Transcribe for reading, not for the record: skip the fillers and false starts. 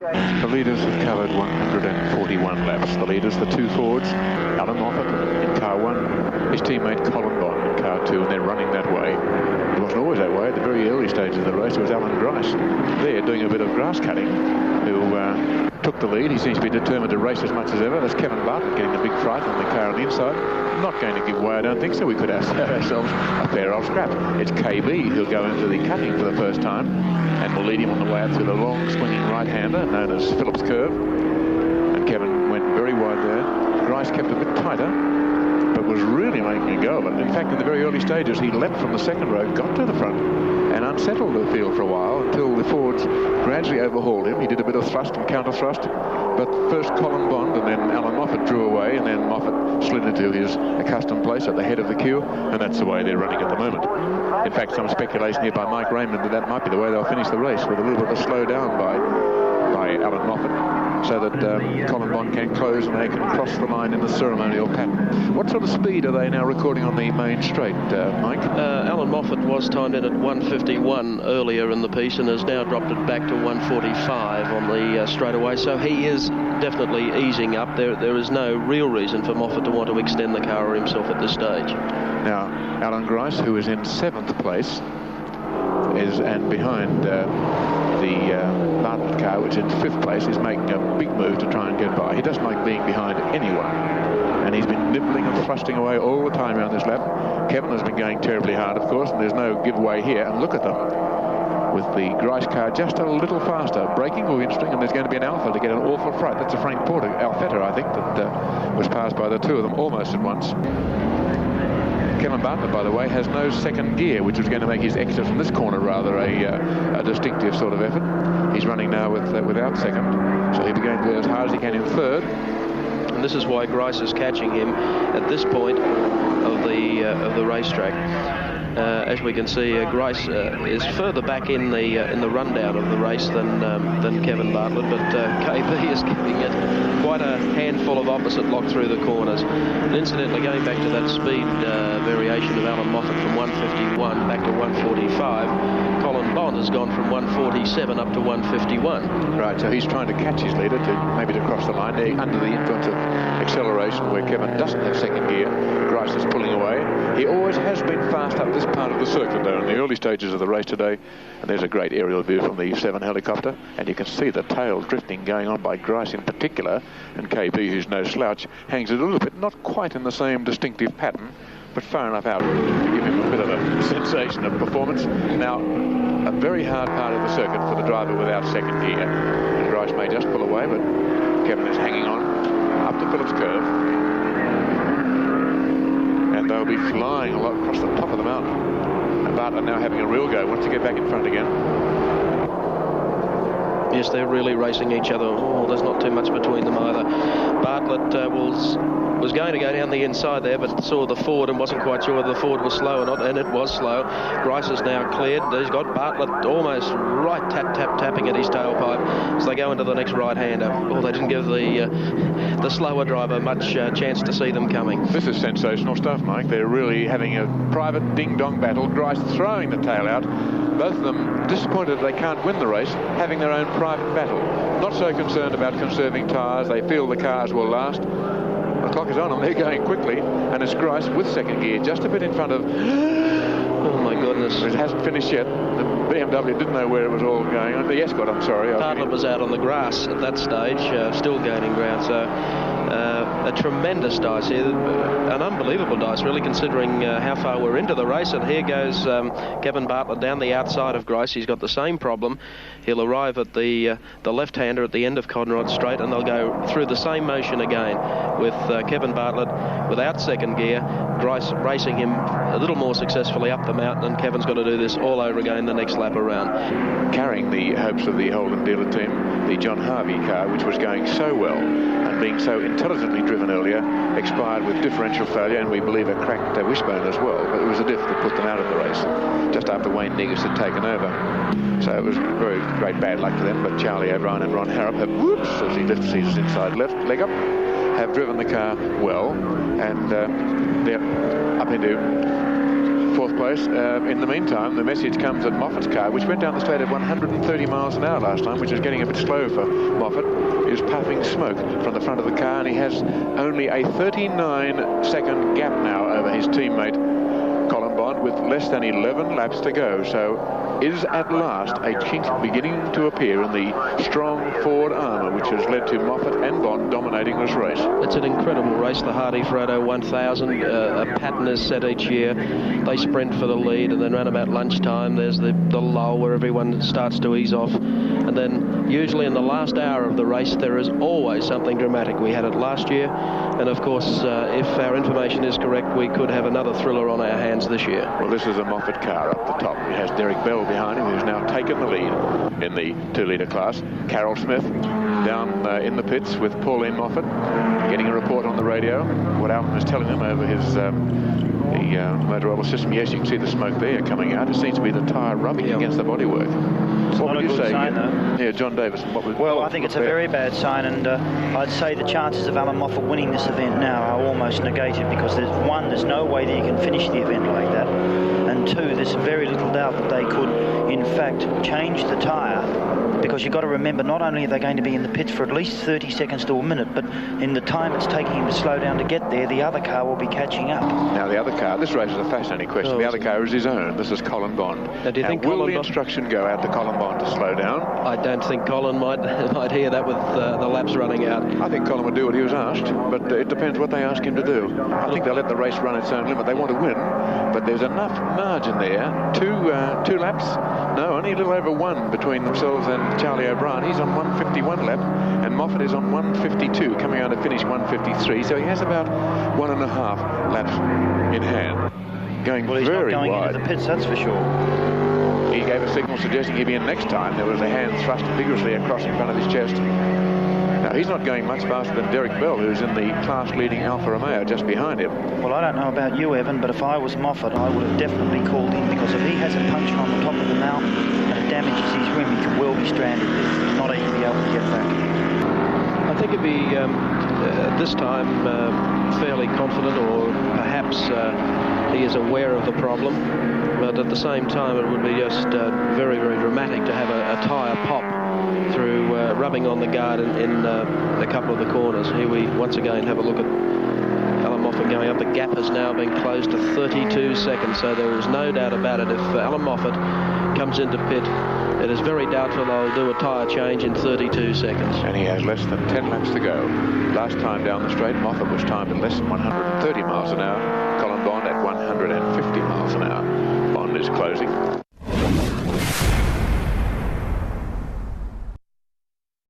The leaders have covered 141 laps. The leaders, the two Fords, Alan Moffat in car 1, his teammate Colin Bond in car 2, and they're running that way. It wasn't always that way. At the very early stages of the race, it was Alan Grice there doing a bit of grass cutting, who took the lead. He seems to be determined to race as much as ever. There's Kevin Bartlett getting a big fright on the car on the inside. Not going to give way, I don't think so. We could have ourselves a fair old scrap. It's KB who'll go into the cutting for the first time and will lead him on the way up through the long swinging right-hander known as Phillips Curve. And Kevin went very wide there. Grice kept a bit tighter, but was really making a go of it. In fact, in the very early stages, he leapt from the second row, got to the front, and unsettled the field for a while until the Fords gradually overhauled him. He did a bit of thrust and counter thrust, but first Colin Bond and then Alan Moffat drew away, and then Moffat slid into his accustomed place at the head of the queue, and that's the way they're running at the moment. In fact, some speculation here by Mike Raymond that might be the way they'll finish the race, with a little bit of a slow down by Alan Moffat, so that Colin Bond can close and they can cross the line in the ceremonial pattern. What sort of speed are they now recording on the main straight, Mike? Alan Moffat was timed in at 1:51 earlier in the piece and has now dropped it back to 1:45 on the straightaway, so he is definitely easing up. There is no real reason for Moffat to want to extend the car himself at this stage. Now, Alan Grice, who is in 7th place, and behind the Bartlett car, which is in 5th place, is making a big move to try and get by. He doesn't like being behind anyone, and he's been nibbling and thrusting away all the time around this lap. Kevin has been going terribly hard, of course, and there's no giveaway here. And look at them, with the Grice car just a little faster. Braking will be interesting, and there's going to be an Alpha to get an awful fright. That's a Frank Porter Alfetta, I think, that was passed by the two of them almost at once. Kevin Bartlett, by the way, has no second gear, which was going to make his exit from this corner rather a distinctive sort of effort. He's running now without second, so he'll be going to go as hard as he can in 3rd. And this is why Grice is catching him at this point of the racetrack. As we can see, Grice is further back in the rundown of the race than Kevin Bartlett, but KB is giving it quite a handful of opposite lock through the corners. And incidentally, going back to that speed variation of Alan Moffat from 1:51 back to 1:45, Colin Bond has gone from 1:47 up to 1:51. Right, so he's trying to catch his leader maybe to cross the line. They're under the influence of acceleration, where Kevin doesn't have second gear. Grice is pulling away. He always has been fast up this part of the circuit, though, in the early stages of the race today. And there's a great aerial view from the 7 helicopter, and you can see the tail drifting going on by Grice in particular, and KB, who's no slouch, hangs it a little bit, not quite in the same distinctive pattern, but far enough out to give him a bit of a sensation of performance. Now, a very hard part of the circuit for the driver without second gear, and Grice may just pull away, but Kevin is hanging on up to Phillips Curve, and they'll be flying a lot across the top of the mountain. And Bartlett now having a real go, wants to get back in front again. Yes, they're really racing each other. Oh, there's not too much between them either. Bartlett was going to go down the inside there, but saw the Ford and wasn't quite sure whether the Ford was slow or not, and it was slow. Grice is now cleared. He's got Bartlett almost right tapping at his tailpipe as they go into the next right-hander. Oh, they didn't give the slower driver much chance to see them coming. This is sensational stuff, Mike. They're really having a private ding-dong battle. Grice throwing the tail out. Both of them disappointed they can't win the race, having their own private battle. Not so concerned about conserving tyres. They feel the cars will last. The clock is on and they're going quickly, and it's Grice with second gear just a bit in front of... Oh my goodness. It hasn't finished yet. The BMW didn't know where it was all going on. The Escort, I'm sorry. Bartlett was out on the grass at that stage, still gaining ground, so a tremendous dice here, an unbelievable dice really, considering how far we're into the race. And here goes Kevin Bartlett down the outside of Grice. He's got the same problem. He'll arrive at the left-hander at the end of Conrod Straight, and they'll go through the same motion again with Kevin Bartlett without second gear, Grice racing him a little more successfully up the mountain, and Kevin's got to do this all over again the next lap around. Carrying the hopes of the Holden dealer team, the John Harvey car, which was going so well and being so intelligently driven earlier, expired with differential failure, and we believe a cracked wishbone as well. But it was a diff that put them out of the race just after Wayne Negus had taken over. So it was very great bad luck to them, but Charlie O'Brien and Ron Harrop have, whoops, as he lifts his inside left leg up, have driven the car well, and they're up into fourth place. In the meantime, the message comes that Moffat's car, which went down the straight at 130 miles an hour last time, which is getting a bit slow for Moffat, is puffing smoke from the front of the car, and he has only a 39-second gap now over his teammate Colin Bond, with less than 11 laps to go. So is at last a chink beginning to appear in the strong Ford armour, which has led to Moffat and Bond dominating this race. It's an incredible race, the Hardy-Frodo 1000. A pattern is set each year. They sprint for the lead, and then around about lunchtime there's the lull where everyone starts to ease off. And then usually in the last hour of the race there is always something dramatic. We had it last year, and of course if our information is correct, we could have another thriller on our hands this year. Well, this is a Moffat car up the top. It has Derek Bell behind him, who's now taken the lead in the 2-litre class. Carol Smith down in the pits with Pauline Moffat, getting a report on the radio. What Alton is telling them over his the motor oil system. Yes, you can see the smoke there coming out. It seems to be the tyre rubbing against the bodywork. What would you say? Yeah, John Davis. Well, I think it's a very bad sign, and I'd say the chances of Alan Moffat winning this event now are almost negated, because there's no way that you can finish the event like that, and two, there's very little doubt that they could in fact change the tyre, because you've got to remember, not only are they going to be in the pits for at least 30 seconds to a minute, but in the time it's taking him to slow down to get there, the other car will be catching up. Now the other car, this race is a fascinating question. The other car is his own. This is Colin Bond. Now, do you think will the instruction go out to Colin Bond to slow down? I don't think Colin might hear that with the laps running out. I think Colin would do what he was asked, but it depends what they ask him to do. I think they'll let the race run its own limit. They want to win, but there's enough margin there. Two laps? No, only a little over one between themselves and Charlie O'Brien. He's on 151 lap, and Moffat is on 152, coming out to finish 153. So he has about 1.5 laps in hand. Going well, he's very not going wide. into the pits, that's for sure. He gave a signal suggesting he'd be in next time. There was a hand thrust vigorously across in front of his chest. Now, he's not going much faster than Derek Bell, who's in the class-leading Alfa Romeo just behind him. Well, I don't know about you, Evan, but if I was Moffat, I would have definitely called in, because if he has a puncture on the top of the mountain and it damages his rim, he could well be stranded there, not even be able to get back. I think he'd be, this time, fairly confident, or perhaps he is aware of the problem, but at the same time it would be just very, very dramatic to have a tyre pop through rubbing on the guard in a couple of the corners. Here we once again have a look at Alan Moffat going up. The gap has now been closed to 32 seconds, so there is no doubt about it. If Alan Moffat comes into pit, it is very doubtful they'll do a tyre change in 32 seconds. And he has less than 10 laps to go. Last time down the straight, Moffat was timed at less than 130 miles an hour. Colin Bond at 150 miles an hour. Bond is closing.